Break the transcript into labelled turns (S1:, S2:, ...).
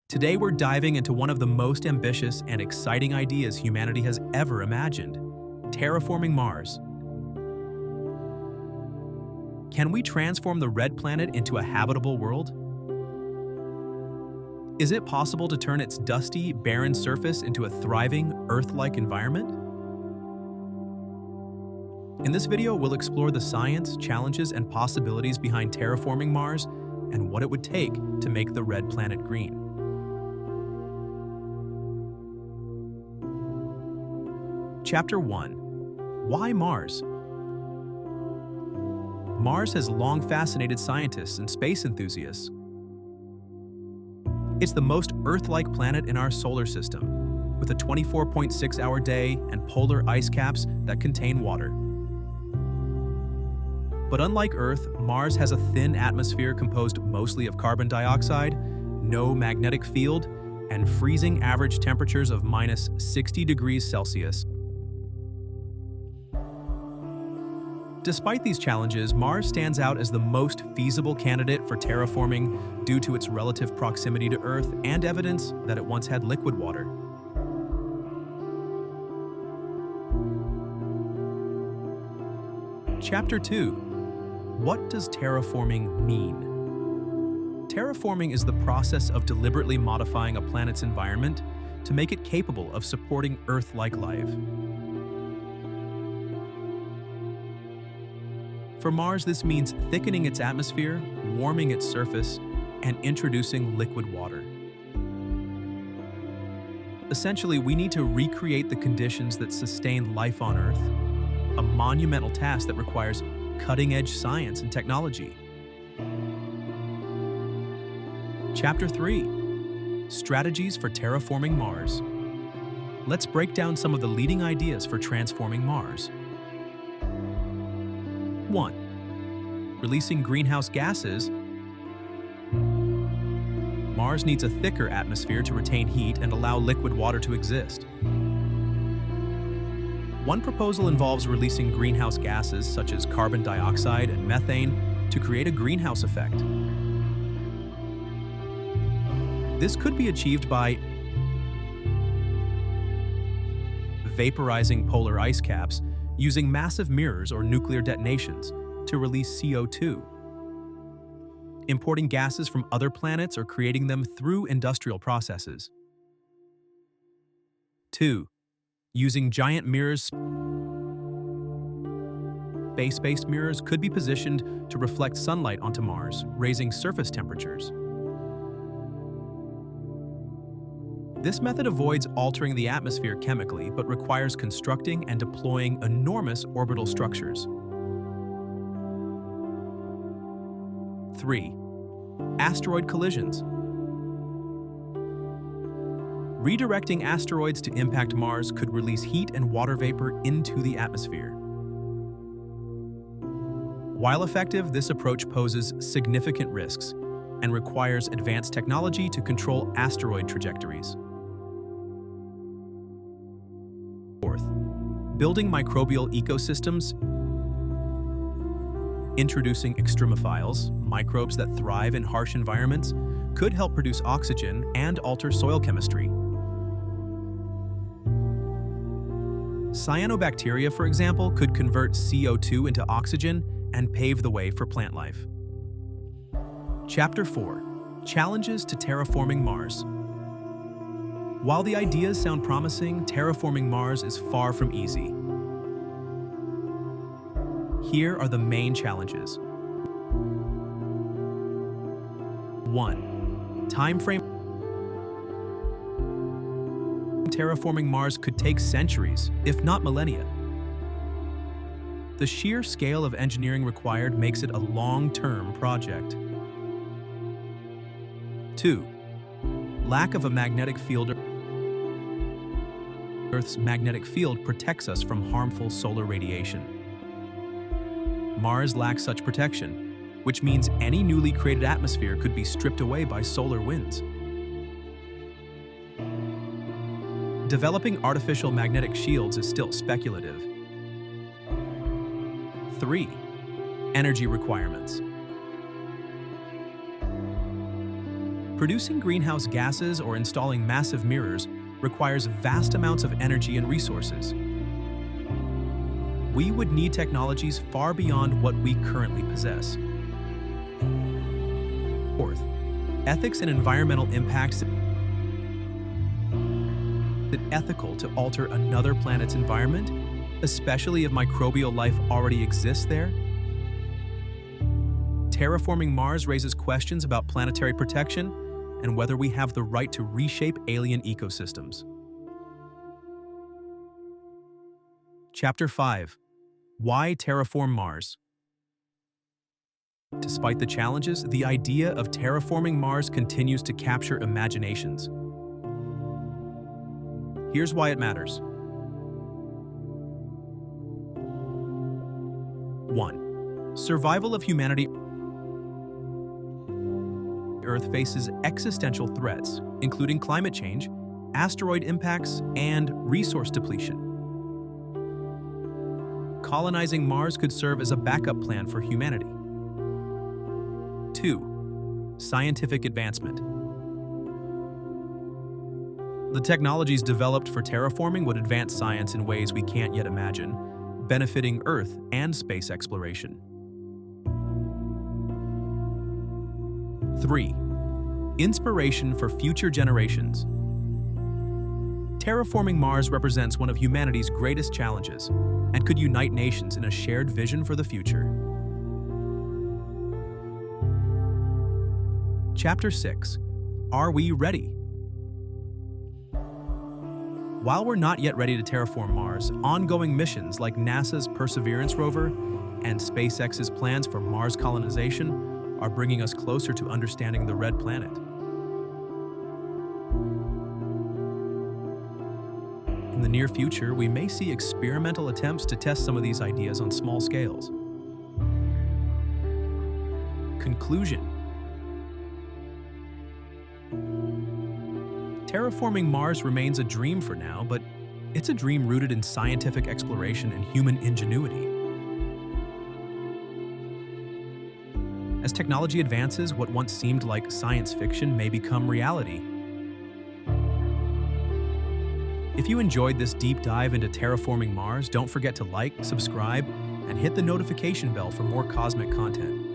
S1: Today we're diving into one of the most ambitious and exciting ideas humanity has ever imagined: terraforming Mars. Can we transform the red planet into a habitable world? Is it possible to turn its dusty, barren surface into a thriving, Earth-like environment? In this video, we'll explore the science, challenges, and possibilities behind terraforming Mars and what it would take to make the red planet green. Chapter 1. Why Mars? Mars has long fascinated scientists and space enthusiasts. It's the most Earth-like planet in our solar system, with a 24.6-hour day and polar ice caps that contain water. But unlike Earth, Mars has a thin atmosphere composed mostly of carbon dioxide, no magnetic field, and freezing average temperatures of minus 60 degrees Celsius. Despite these challenges, Mars stands out as the most feasible candidate for terraforming due to its relative proximity to Earth and evidence that it once had liquid water. Chapter 2. What does terraforming mean? Terraforming is the process of deliberately modifying a planet's environment to make it capable of supporting Earth-like life. For Mars, this means thickening its atmosphere, warming its surface, and introducing liquid water. Essentially, we need to recreate the conditions that sustain life on Earth, a monumental task that requires cutting-edge science and technology. Chapter 3. Strategies for terraforming Mars. Let's break down some of the leading ideas for transforming Mars. 1. Releasing greenhouse gases. Mars needs a thicker atmosphere to retain heat and allow liquid water to exist. One proposal involves releasing greenhouse gases such as carbon dioxide and methane to create a greenhouse effect. This could be achieved by vaporizing polar ice caps using massive mirrors or nuclear detonations to release CO2, importing gases from other planets or creating them through industrial processes. 2. Using giant mirrors. Space-based mirrors could be positioned to reflect sunlight onto Mars, raising surface temperatures. This method avoids altering the atmosphere chemically, but requires constructing and deploying enormous orbital structures. 3. Asteroid collisions. Redirecting asteroids to impact Mars could release heat and water vapor into the atmosphere. While effective, this approach poses significant risks and requires advanced technology to control asteroid trajectories. 4th, building microbial ecosystems. Introducing extremophiles, microbes that thrive in harsh environments, could help produce oxygen and alter soil chemistry. Cyanobacteria, for example, could convert CO2 into oxygen and pave the way for plant life. Chapter 4. Challenges to terraforming Mars. While the ideas sound promising, terraforming Mars is far from easy. Here are the main challenges. 1. Time frame. Terraforming Mars could take centuries, if not millennia. The sheer scale of engineering required makes it a long-term project. 2. Lack of a magnetic field. Earth's magnetic field protects us from harmful solar radiation. Mars lacks such protection, which means any newly created atmosphere could be stripped away by solar winds. Developing artificial magnetic shields is still speculative. 3. Energy requirements. Producing greenhouse gases or installing massive mirrors requires vast amounts of energy and resources. We would need technologies far beyond what we currently possess. Fourth, ethics and environmental impacts. Is it ethical to alter another planet's environment, especially if microbial life already exists there? Terraforming Mars raises questions about planetary protection and whether we have the right to reshape alien ecosystems. Chapter 5. Why terraform Mars? Despite the challenges, the idea of terraforming Mars continues to capture imaginations. Here's why it matters. 1. Survival of humanity. Earth faces existential threats, including climate change, asteroid impacts, and resource depletion. Colonizing Mars could serve as a backup plan for humanity. 2. Scientific advancement. The technologies developed for terraforming would advance science in ways we can't yet imagine, benefiting Earth and space exploration. 3. Inspiration for future generations. Terraforming Mars represents one of humanity's greatest challenges and could unite nations in a shared vision for the future. Chapter 6. Are we ready? While we're not yet ready to terraform Mars, ongoing missions like NASA's Perseverance rover and SpaceX's plans for Mars colonization are bringing us closer to understanding the red planet. In the near future, we may see experimental attempts to test some of these ideas on small scales. Conclusion. Terraforming Mars remains a dream for now, but it's a dream rooted in scientific exploration and human ingenuity. As technology advances, what once seemed like science fiction may become reality. If you enjoyed this deep dive into terraforming Mars, don't forget to like, subscribe, and hit the notification bell for more cosmic content.